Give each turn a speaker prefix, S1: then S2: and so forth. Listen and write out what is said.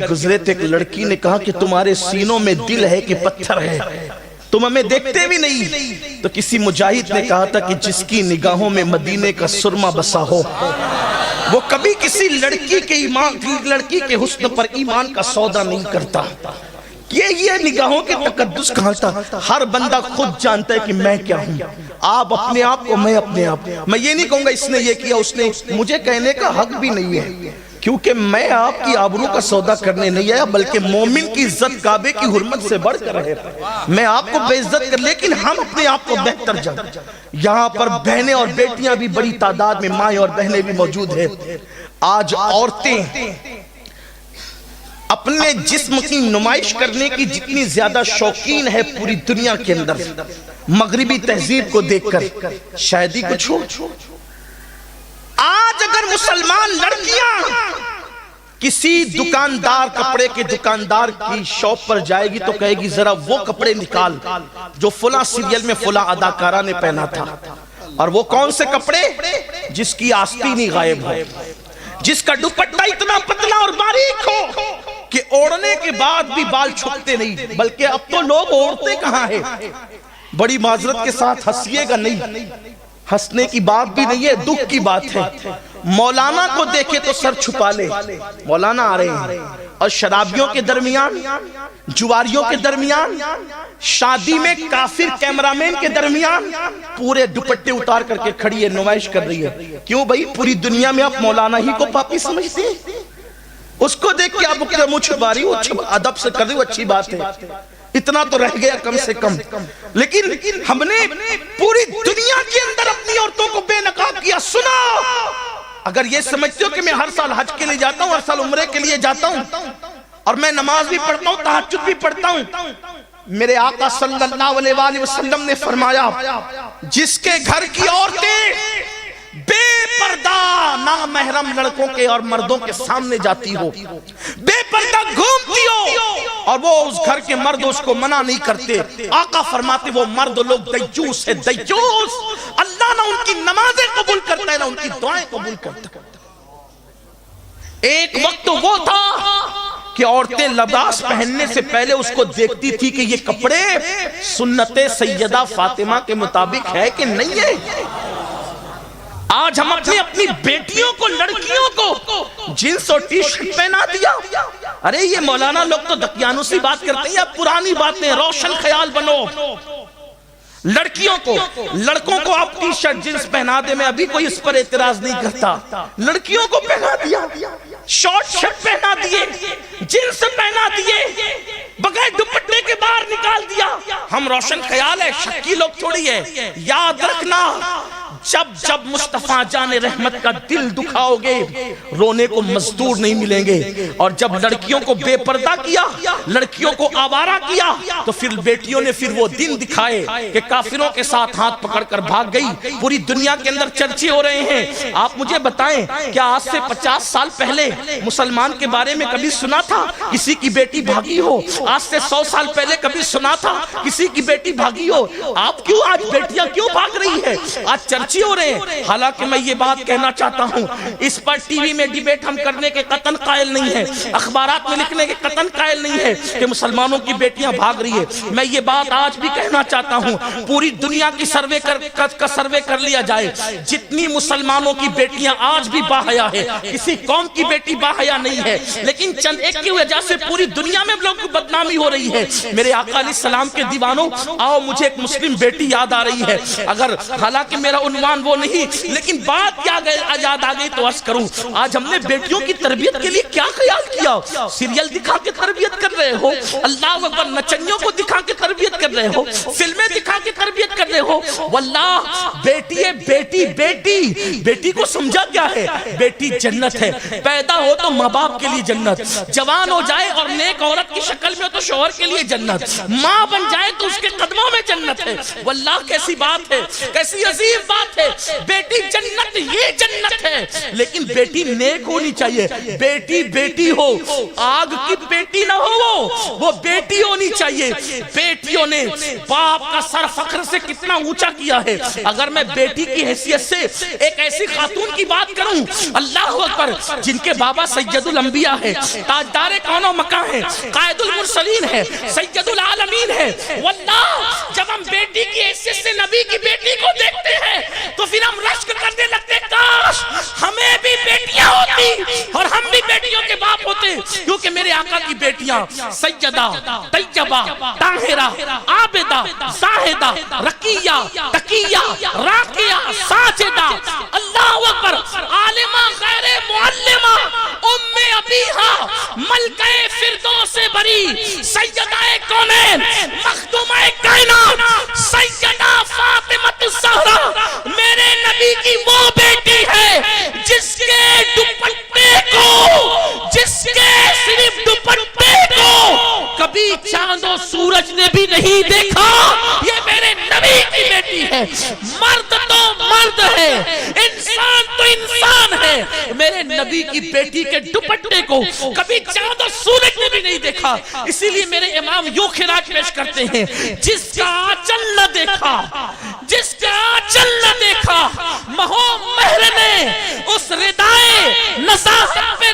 S1: گزرے تھے، ایک لڑکی نے کہا کہ تمہارے سینوں میں دل ہے کہ پتھر ہے، تم ہمیں دیکھتے بھی نہیں۔ تو کسی مجاہد نے کہا تھا کہ جس کی نگاہوں میں مدینے کا سرما بسا ہو وہ کبھی کسی لڑکی کے حسن پر ایمان کا سودا نہیں کرتا۔ یہ نگاہوں کے تقدس کہاں تھا؟ ہر بندہ خود جانتا ہے کہ میں کیا ہوں، آپ اپنے آپ کو، میں اپنے آپ۔ میں یہ نہیں کہوں گا اس نے یہ کیا اس نے، مجھے کہنے کا حق بھی نہیں ہے، کیونکہ میں آپ کی آبرو کا سودا کرنے نہیں آیا، بلکہ مومن کی عزت کعبے کی حرمت سے بڑھ کر ہے۔ میں آپ کو بے عزت کر، لیکن ہم اپنے آپ کو بہتر جانتے۔ یہاں پر بہنیں اور بیٹیاں بھی بڑی تعداد میں، مائیں اور بہنیں بھی موجود ہیں۔ آج عورتیں اپنے جسم کی نمائش کرنے کی جتنی زیادہ شوقین ہے پوری دنیا کے اندر، مغربی تہذیب کو دیکھ کر شاید ہی کچھ ہو۔ آج اگر مسلمان لڑکیاں کسی دکاندار، کپڑے کے دکاندار کی شاپ پر جائے گی تو کہے گی ذرا وہ کپڑے نکال جو فلاں سیریل میں فلاں اداکارہ نے پہنا تھا۔ اور وہ کون سے کپڑے؟ جس کی آستینی غائب ہو، جس کا دوپٹہ اتنا پتلا اور باریک ہو کہ اوڑھنے کے بعد بھی بال چھپتے نہیں، بلکہ اب تو لوگ اوڑھتے کہاں ہیں۔ بڑی معذرت کے ساتھ ہنسیے گا نہیں، ہنسنے کی بات بھی نہیں ہے، دکھ کی بات ہے۔ مولانا کو دیکھے تو سر چھپا لے، مولانا آ رہے ہیں، اور شرابیوں کے درمیان، جواریوں کے درمیان، شادی میں کافر کیمرامین کے درمیان پورے دوپٹے اتار کر کے کھڑی ہے، نمائش کر رہی ہے۔ کیوں بھائی؟ پوری دنیا میں آپ مولانا ہی کو پاپی سمجھتے ہیں؟ اس کو دیکھ کے آپ اپنا منہ چھپا رہی ہو، ادب سے کر رہی ہو، اچھی بات ہے، اتنا تو رہ گیا کم سے کم۔ لیکن ہم نے پوری دنیا کے اندر اپنی عورتوں کو بے نقاب کیا۔ سنا، اگر یہ سمجھتے ہو کہ میں ہر سال حج کے لیے جاتا ہوں، ہر سال عمرے کے لیے جاتا ہوں، اور میں نماز بھی پڑھتا ہوں، تہجد بھی پڑھتا ہوں، میرے آقا صلی اللہ علیہ وآلہ وسلم نے فرمایا جس کے گھر کی عورتیں بے پردہ نامحرم لڑکوں کے اور مردوں کے سامنے جاتی ہو، بے پردہ گھومتی ہو، اور وہ اس گھر کے مرد اس کو منع نہیں کرتے، آقا فرماتے وہ مرد لوگ دیجوس ہے، دیجوس۔ اللہ نہ ان کی نمازیں قبول کرتا ہے، نہ ان کی دعائیں قبول کرتا ہے۔ ایک وقت وہ تھا کہ عورتیں لباس پہننے سے پہلے اس کو دیکھتی تھی کہ یہ کپڑے سنت سیدہ فاطمہ کے مطابق ہے کہ نہیں ہے۔ آج ہم اپنی بیٹیوں کو، لڑکیوں کو جینس اور ٹی شرٹ پہنا دیا۔ ارے یہ مولانا لوگ تو دقیانوسی بات کرتے ہیں، اب پرانی باتیں، روشن خیال بنو۔ لڑکیوں کو، لڑکوں کو آپ ٹی شرٹ جینس پہنا دے، میں ابھی کوئی اس پر اعتراض نہیں کرتا، لڑکیوں کو پہنا دیا، شارٹ شرٹ پہنا دیے، جینس پہنا دیے، بغیر دوپٹے کے باہر نکال دیا۔ ہم روشن خیال ہے، شکی لوگ تھوڑی ہے۔ یاد رکھنا، جب مصطفیٰ جان رحمت کا دل دکھاؤ گے، رونے کو مزدور نہیں ملیں گے۔ اور جب لڑکیوں کو بے پردہ کیا، لڑکیوں کو آوارہ کیا، تو پھر بیٹیوں نے پھر وہ دن دکھائے کہ کافروں کے ساتھ ہاتھ پکڑ کر بھاگ گئی۔ پوری دنیا کے اندر چرچے ہو رہے ہیں۔ آپ مجھے بتائیں، کیا آج سے 50 سال پہلے مسلمان کے بارے میں کبھی سنا تھا کسی کی بیٹی بھاگی ہو؟ آج سے 100 سال پہلے کبھی سنا تھا کسی کی بیٹی بھاگی ہو؟ آپ کیوں آج بیٹیاں کیوں بھاگ رہی ہے؟ آج چرچے ہو رہے ہیں۔ حالانکہ میں یہ بات کہنا چاہتا ہوں، اس پر ٹی وی میں ڈیبیٹ ہم کرنے کے قطن قائل نہیں ہے، اخبارات میں لکھنے کے قطن قائل نہیں ہے کہ مسلمانوں کی بیٹیاں بھاگ رہی ہے۔ میں یہ بات آج بھی کہنا چاہتا ہوں، پوری دنیا کی سروے کر لیا جائے، جتنی مسلمانوں کی بیٹیاں آج بھی باحیا ہے، کسی قوم کی بیٹی باحیا نہیں ہے، لیکن چند ایک کی وجہ سے پوری دنیا میں لوگوں کی بدنامی ہو رہی ہے۔ میرے آقا علیہ السلام کے دیوانوں، آؤ مجھے ایک مسلم بیٹی یاد آ رہی ہے، اگر حالانکہ میرا عنوان وہ نہیں، لیکن بات یاد آ گئی تو عرض کروں۔ آج ہم نے بیٹیوں کی تربیت کے لیے کیا خیال کیا؟ سیریل دکھا کے تربیت کر رہے ہو، اللہ اکبر، نچنیوں کو دکھا کے تربیت کر رہے ہو، فلمیں دکھا کے تربیت کر رہے ہو۔ واللہ بیٹی ہے، بیٹی بیٹی بیٹی کو سمجھا کیا ہے؟ بیٹی جنت ہے، پیدا ہو تو ماں باپ کے لیے جنت، جوان ہو جائے اور نیک عورت کی شکل میں ہو تو شوہر کے لیے جنت، ماں بن جائے تو اس کے قدموں میں جنت ہے۔ واللہ کیسی بات ہے، کیسی عظیم بات بات ہے، بیٹی جنت یہ جنت ہے، لیکن بیٹی نیک ہونی چاہیے، بیٹی بیٹی ہو، آگ کی بیٹی نہ ہو، وہ بیٹی ہونی چاہیے۔ بیٹیوں نے باپ کا سر فخر سے کتنا اونچا کیا ہے۔ اگر میں بیٹی کی حیثیت سے ایک ایسی خاتون کی بات کروں، اللہ اکبر، جن کے بابا سید الانبیاء ہے، تاجدار کون و مکان ہے، قائد المرسلین ہے، سید العالمین ہے، واللہ جب ہم بیٹی کی حیثیت سے نبی کی بیٹی کو دیکھتے ہیں تو پھر ہم رشک کرنے لگتے، کاش ہمیں بھی بیٹیاں ہوتی اور ہم بھی بیٹیوں کے باپ ہوتے، کیونکہ میرے آقا کی بیٹیاں سیدہ، طیبہ، طاہرہ، عابدہ، زاہدہ، رقیہ، تقیہ، راقیہ، ساجدہ، اللہ اکبر، عالمہ غیر معلمہ، ام ابیہا، ملکہ فردوس بری، سیدہ کونین، مخدومہ کائنات، سیدہ فاطمہ الزہرا، میرے نبی کی وہ بیٹی ہے جس کے دوپٹے کو، جس کے صرف دوپٹے کو کبھی چاند و سورج نے بھی نہیں دیکھا، یہ میرے نبی کی بیٹی ہے۔ مرد تو مرد ہے، انسان تو انسان ہے، میرے نبی کی بیٹی کے دوپٹے کو کبھی چاند و سورج نے بھی نہیں دیکھا۔ اسی لیے میرے امام یوں خراج پیش کرتے ہیں، جس کا آنچل نہ دیکھا، جس کا آنچل نہ دیکھا، مہو مہر نے اس ردائے نزاہت پہ